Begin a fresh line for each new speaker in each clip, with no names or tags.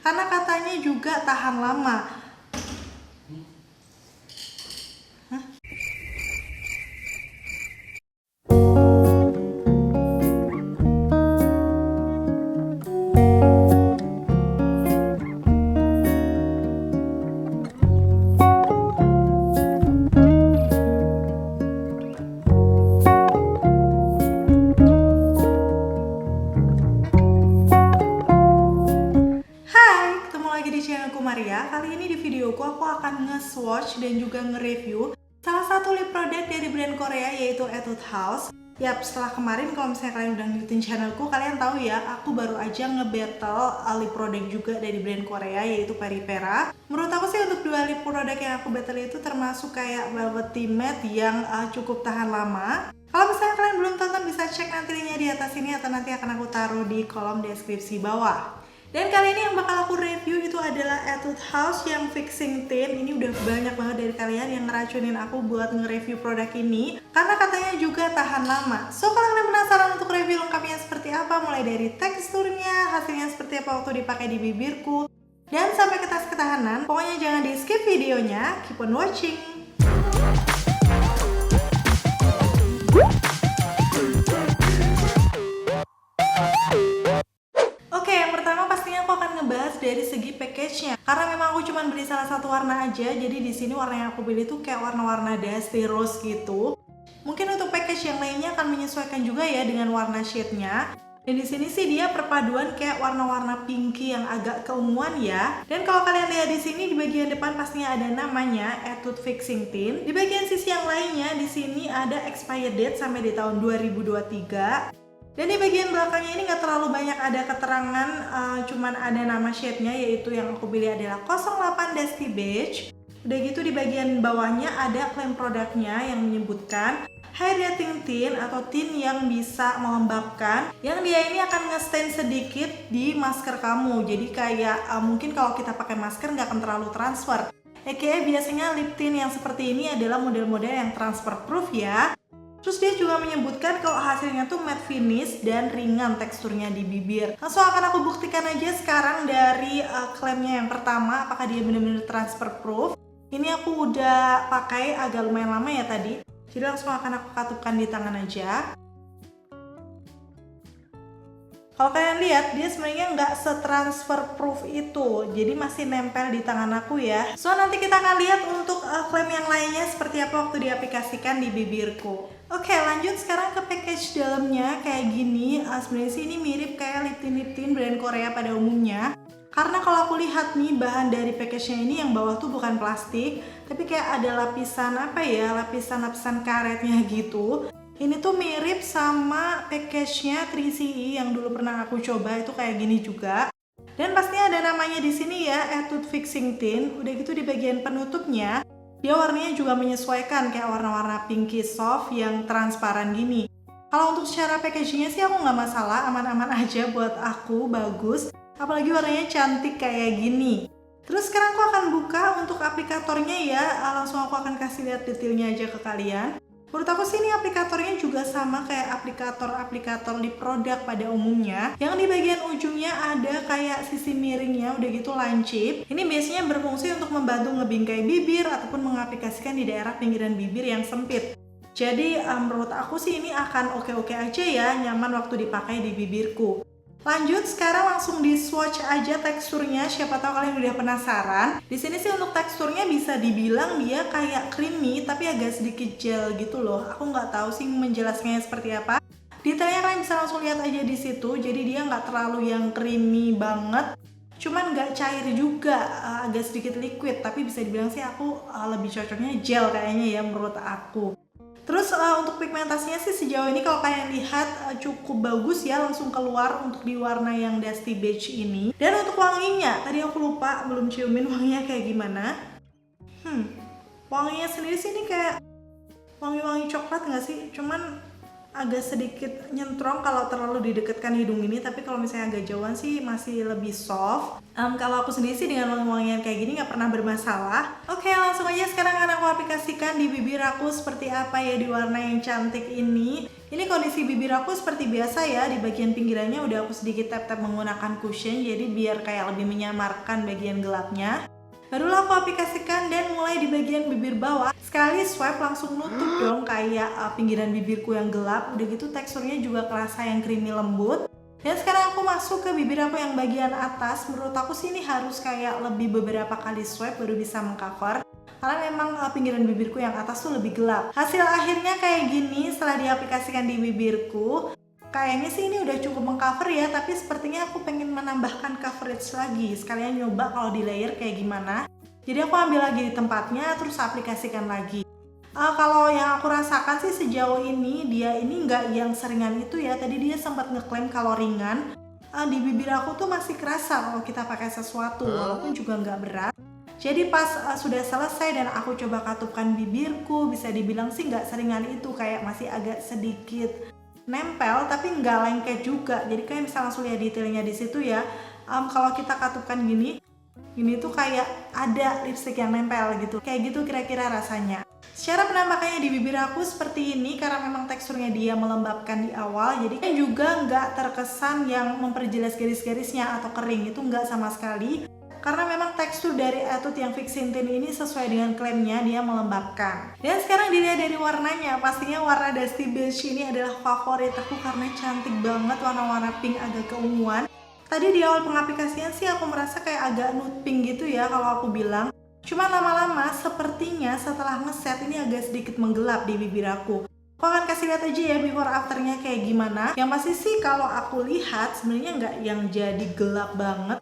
karena katanya juga tahan lama. Maria. Kali ini di videoku aku akan nge-swatch dan juga nge-review salah satu lip product dari brand Korea yaitu Etude House. Yap, setelah kemarin kalau misalnya kalian udah ngikutin channelku, kalian tahu ya, aku baru aja nge-battle lip product juga dari brand Korea yaitu Peripera. Menurut aku sih untuk dua lip product yang aku battle itu termasuk kayak Velvety Matte yang cukup tahan lama. Kalau misalnya kalian belum tonton bisa cek nanti linknya di atas ini atau nanti akan aku taruh di kolom deskripsi bawah. Dan kali ini yang bakal aku review itu adalah Etude House yang Fixing Tint. Ini udah banyak banget dari kalian yang ngeracunin aku buat nge-review produk ini karena katanya juga tahan lama. So kalau kalian penasaran untuk review lengkapnya seperti apa, mulai dari teksturnya, hasilnya seperti apa waktu dipakai di bibirku, dan sampai ke tes ketahanan, pokoknya jangan di skip videonya, keep on watching. Dari segi package-nya, karena memang aku cuma beli salah satu warna aja, jadi di sini warna yang aku pilih tuh kayak warna-warna dusty rose gitu. Mungkin untuk package yang lainnya akan menyesuaikan juga ya dengan warna shade-nya. Dan di sini sih dia perpaduan kayak warna-warna pinky yang agak keunguan ya. Dan kalau kalian lihat di sini di bagian depan pastinya ada namanya Etude Fixing Tint. Di bagian sisi yang lainnya di sini ada expired date sampai di tahun 2023. Dan di bagian belakangnya ini nggak terlalu banyak ada keterangan, cuman ada nama shade-nya yaitu yang aku pilih adalah 08 Dusty Beige. Udah gitu di bagian bawahnya ada klaim produknya yang menyebutkan hydrating tint atau tint yang bisa melembabkan, yang dia ini akan nge-stain sedikit di masker kamu. Jadi kayak mungkin kalau kita pakai masker nggak akan terlalu transfer. Biasanya lip tint yang seperti ini adalah model-model yang transfer proof ya. Terus dia juga menyebutkan kalau hasilnya tuh matte finish dan ringan teksturnya di bibir. Langsung akan aku buktikan aja sekarang dari klaimnya yang pertama, apakah dia benar-benar transfer proof. Ini aku udah pakai agak lumayan lama ya tadi, jadi langsung akan aku katupkan di tangan aja. Kalau kalian lihat, dia sebenarnya nggak se-transfer proof itu, jadi masih nempel di tangan aku ya. So nanti kita akan lihat untuk klaim yang lainnya seperti apa waktu diaplikasikan di bibirku. Oke, lanjut sekarang ke package dalamnya kayak gini. Sebenarnya sih ini mirip kayak lip tint brand Korea pada umumnya. Karena kalau aku lihat nih bahan dari package-nya ini yang bawah tuh bukan plastik, tapi kayak ada lapisan apa ya, lapisan karetnya gitu. Ini tuh mirip sama package-nya 3CE yang dulu pernah aku coba, itu kayak gini juga. Dan pastinya ada namanya di sini ya, Etude Fixing Tint. Udah gitu di bagian penutupnya, dia warnanya juga menyesuaikan kayak warna-warna pinky soft yang transparan gini. Kalau untuk secara packagingnya sih aku nggak masalah, aman-aman aja buat aku, bagus. Apalagi warnanya cantik kayak gini. Terus sekarang aku akan buka untuk aplikatornya ya, langsung aku akan kasih lihat detailnya aja ke kalian. Menurut aku sih ini aplikatornya juga sama kayak aplikator lip produk pada umumnya. Yang di bagian ujungnya ada kayak sisi miringnya, udah gitu lancip. Ini biasanya berfungsi untuk membantu ngebingkai bibir ataupun mengaplikasikan di daerah pinggiran bibir yang sempit. Jadi menurut aku sih ini akan oke-oke aja ya, nyaman waktu dipakai di bibirku. Lanjut, sekarang langsung di swatch aja teksturnya. Siapa tahu kalian udah penasaran. Di sini sih untuk teksturnya bisa dibilang dia kayak creamy tapi agak sedikit gel gitu loh. Aku nggak tahu sih menjelaskannya seperti apa. Detailnya kalian bisa langsung lihat aja di situ. Jadi dia nggak terlalu yang creamy banget, cuman nggak cair juga, agak sedikit liquid. Tapi bisa dibilang sih aku lebih cocoknya gel kayaknya ya menurut aku. Terus untuk pigmentasinya sih sejauh ini kalau kalian lihat cukup bagus ya, langsung keluar untuk di warna yang dusty beige ini. Dan untuk wanginya, tadi aku lupa belum ciumin wanginya kayak gimana. Wanginya sendiri sih ini kayak wangi-wangi coklat nggak sih? Cuman agak sedikit nyentrong kalau terlalu didekatkan hidung ini, tapi kalau misalnya agak jauhan sih masih lebih soft. Kalau aku sendiri sih dengan wangi-wangian kayak gini nggak pernah bermasalah. Oke, langsung aja sekarang akan aku aplikasikan di bibir aku seperti apa ya di warna yang cantik ini. Ini kondisi bibir aku seperti biasa ya, di bagian pinggirannya udah aku sedikit tap-tap menggunakan cushion, jadi biar kayak lebih menyamarkan bagian gelapnya. Barulah aku aplikasikan dan mulai di bagian bibir bawah. Sekali swipe langsung nutup dong kayak pinggiran bibirku yang gelap. Udah gitu teksturnya juga kerasa yang creamy lembut. Dan sekarang aku masuk ke bibir aku yang bagian atas. Menurut aku sih ini harus kayak lebih beberapa kali swipe baru bisa mengcover. Karena memang pinggiran bibirku yang atas tuh lebih gelap. Hasil akhirnya kayak gini setelah diaplikasikan di bibirku. Kayaknya sih ini udah cukup mengcover ya, tapi sepertinya aku pengen menambahkan coverage lagi. Sekalian nyoba kalau di layer kayak gimana. Jadi aku ambil lagi di tempatnya, terus aplikasikan lagi. Kalau yang aku rasakan sih sejauh ini, dia ini nggak yang seringan itu ya. Tadi dia sempat ngeklaim kalau ringan. Di bibir aku tuh masih kerasa kalau kita pakai sesuatu, walaupun juga nggak berat. Jadi pas sudah selesai dan aku coba katupkan bibirku, bisa dibilang sih nggak seringan itu, kayak masih agak sedikit nempel tapi nggak lengket juga. Jadi kayak misalnya langsung lihat detailnya di situ ya. Kalau kita katupkan gini tuh kayak ada lipstick yang nempel gitu. Kayak gitu kira-kira rasanya. Secara penampakannya di bibir aku seperti ini karena memang teksturnya dia melembabkan di awal. Jadi kan juga nggak terkesan yang memperjelas garis-garisnya atau kering, itu nggak sama sekali. Karena memang tekstur dari Etude yang Fixing Tint ini sesuai dengan klaimnya, dia melembabkan. Dan sekarang dilihat dari warnanya, pastinya warna Dusty Beige ini adalah favorit aku karena cantik banget, warna-warna pink agak keunguan. Tadi di awal pengaplikasian sih aku merasa kayak agak nude pink gitu ya kalau aku bilang. Cuma lama-lama sepertinya setelah ngeset ini agak sedikit menggelap di bibir aku. Aku akan kasih lihat aja ya before afternya kayak gimana. Yang pasti sih kalau aku lihat sebenarnya nggak yang jadi gelap banget,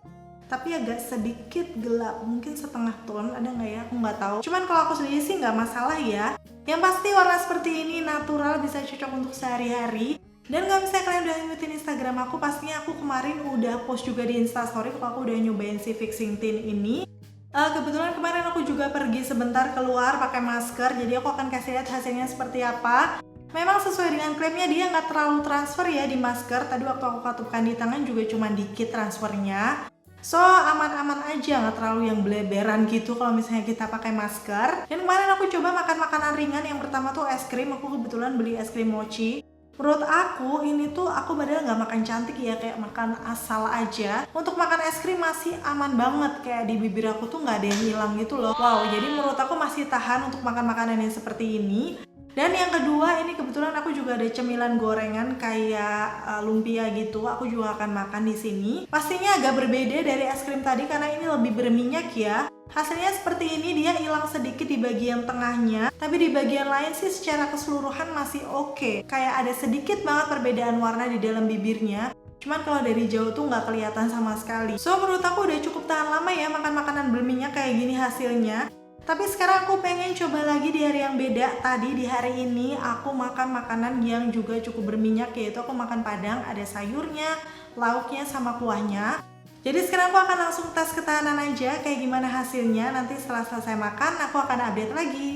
tapi agak sedikit gelap, mungkin setengah tone, ada nggak ya? Aku nggak tahu. Cuman kalau aku sendiri sih nggak masalah ya. Yang pasti warna seperti ini natural, bisa cocok untuk sehari-hari. Dan kalau misalnya kalian udah ngikutin Instagram aku, pastinya aku kemarin udah post juga di Instastory kalau aku udah nyobain si Fixing Tint ini. Kebetulan kemarin aku juga pergi sebentar keluar pakai masker, jadi aku akan kasih lihat hasilnya seperti apa. Memang sesuai dengan klaimnya dia nggak terlalu transfer ya di masker. Tadi waktu aku katupkan di tangan juga cuma dikit transfernya. So aman-aman aja, nggak terlalu yang beleberan gitu kalau misalnya kita pakai masker. Dan kemarin aku coba makan makanan ringan. Yang pertama tuh es krim, aku kebetulan beli es krim mochi. Menurut aku ini tuh aku padahal nggak makan cantik ya, kayak makan asal aja. Untuk makan es krim masih aman banget, kayak di bibir aku tuh nggak ada yang hilang gitu loh. Wow, jadi menurut aku masih tahan untuk makan makanan yang seperti ini. Dan yang kedua, ini kebetulan aku juga ada cemilan gorengan kayak lumpia gitu. Aku juga akan makan di sini. Pastinya agak berbeda dari es krim tadi karena ini lebih berminyak ya. Hasilnya seperti ini, dia hilang sedikit di bagian tengahnya, tapi di bagian lain sih secara keseluruhan masih oke. Kayak ada sedikit banget perbedaan warna di dalam bibirnya. Cuman kalau dari jauh tuh nggak kelihatan sama sekali. So menurut aku udah cukup tahan lama ya makan makanan berminyak kayak gini hasilnya. Tapi sekarang aku pengen coba lagi di hari yang beda. Tadi di hari ini aku makan makanan yang juga cukup berminyak, yaitu aku makan padang, ada sayurnya, lauknya, sama kuahnya. Jadi sekarang aku akan langsung tes ketahanan aja kayak gimana hasilnya. Nanti setelah selesai makan aku akan update lagi.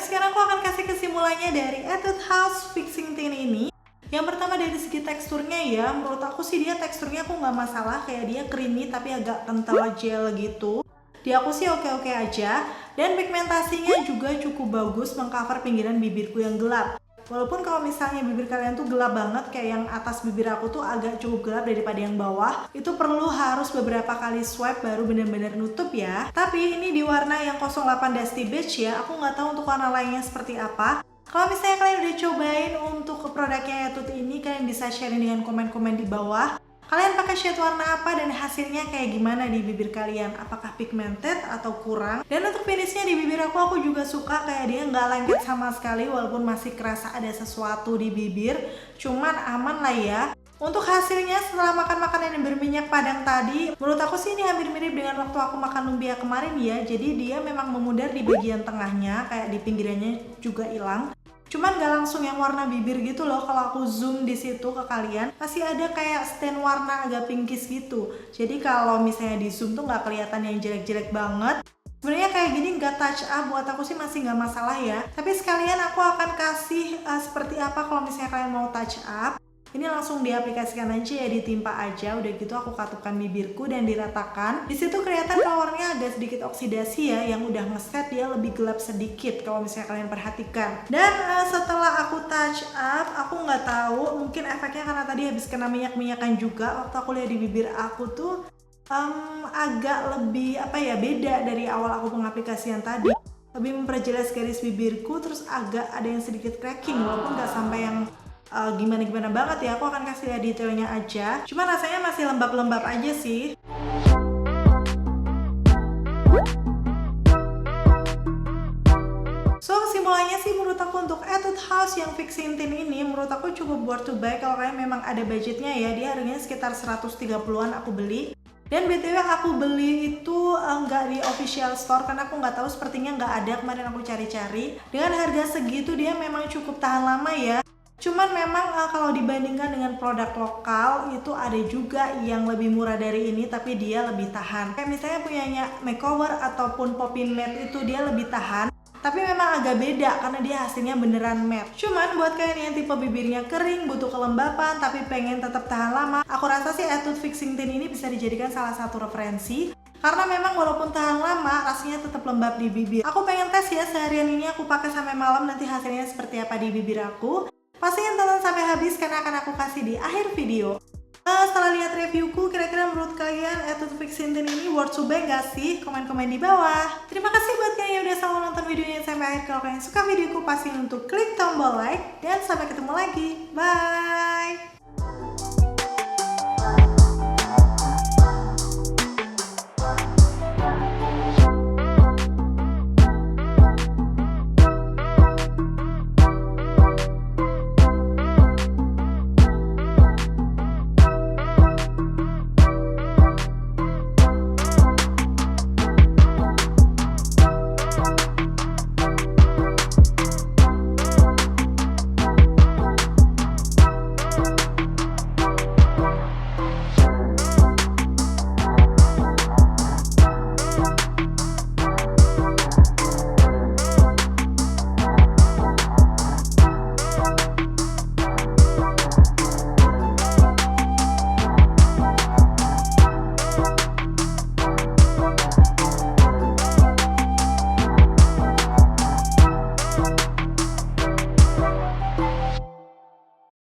Sekarang aku akan kasih kesimpulannya dari Etude House Fixing Tint ini. Yang pertama dari segi teksturnya ya, menurut aku sih dia teksturnya aku nggak masalah, kayak dia creamy tapi agak kental gel gitu. Di aku sih oke-oke aja. Dan pigmentasinya juga cukup bagus mengcover pinggiran bibirku yang gelap. Walaupun kalau misalnya bibir kalian tuh gelap banget, kayak yang atas bibir aku tuh agak cukup gelap daripada yang bawah, itu perlu harus beberapa kali swipe baru bener-bener nutup ya. Tapi ini di warna yang 08 Dusty Beige ya, aku nggak tahu untuk warna lainnya seperti apa. Kalau misalnya kalian udah cobain untuk produknya Etude ini, kalian bisa sharing dengan komen-komen di bawah. Kalian pakai shade warna apa dan hasilnya kayak gimana di bibir kalian? Apakah pigmented atau kurang? Dan untuk finishnya di bibir aku juga suka, kayak dia nggak lengket sama sekali walaupun masih kerasa ada sesuatu di bibir. Cuman aman lah ya. Untuk hasilnya setelah makan makanan yang berminyak padang tadi, menurut aku sih ini hampir mirip dengan waktu aku makan lumpia kemarin ya. Jadi dia memang memudar di bagian tengahnya, kayak di pinggirannya juga hilang. Cuman gak langsung yang warna bibir gitu loh. Kalau aku zoom di situ ke kalian, masih ada kayak stain warna agak pinkish gitu. Jadi kalau misalnya di zoom tuh gak kelihatan yang jelek-jelek banget. Sebenarnya kayak gini nggak touch up, buat aku sih masih nggak masalah ya. Tapi sekalian aku akan kasih seperti apa kalau misalnya kalian mau touch up. Ini langsung diaplikasikan aja ya, ditimpa aja. Udah gitu aku katupkan bibirku dan diratakan. Di situ kelihatan kalau warnanya agak sedikit oksidasi ya, yang udah ngeset dia lebih gelap sedikit kalau misalnya kalian perhatikan. Dan setelah aku touch up, aku nggak tahu mungkin efeknya karena tadi habis kena minyak-minyakan juga. Waktu aku lihat di bibir aku tuh agak lebih beda dari awal aku pengaplikasian tadi. Lebih memperjelas garis bibirku, terus agak ada yang sedikit cracking walaupun nggak sampai yang gimana-gimana banget ya. Aku akan kasih lihat detailnya aja. Cuma rasanya masih lembab-lembab aja sih. So kesimpulannya sih menurut aku untuk Etude House yang fixing tint ini menurut aku cukup worth to buy kalau kalian memang ada budgetnya ya. Dia harganya sekitar 130-an aku beli. Dan BTW aku beli itu nggak di official store karena aku nggak tahu, sepertinya nggak ada. Kemarin aku cari-cari. Dengan harga segitu dia memang cukup tahan lama ya. Cuman memang kalau dibandingkan dengan produk lokal itu ada juga yang lebih murah dari ini tapi dia lebih tahan. Kayak misalnya punyanya Makeover ataupun Poppy Matte itu dia lebih tahan. Tapi memang agak beda karena dia hasilnya beneran matte. Cuman buat kalian yang tipe bibirnya kering, butuh kelembapan tapi pengen tetap tahan lama, aku rasa sih Etude Fixing Tint ini bisa dijadikan salah satu referensi. Karena memang walaupun tahan lama, rasanya tetap lembab di bibir. Aku pengen tes ya, seharian ini aku pakai sampai malam, nanti hasilnya seperti apa di bibir aku. Pastiin tonton sampai habis karena akan aku kasih di akhir video. Setelah lihat reviewku, kira-kira menurut kalian Etude Fixing Tint ini worth to buy gak sih? Komen-komen di bawah. Terima kasih buat kalian yang udah selalu nonton videonya sampai akhir. Kalau kalian suka videoku, pastiin untuk klik tombol like. Dan sampai ketemu lagi. Bye!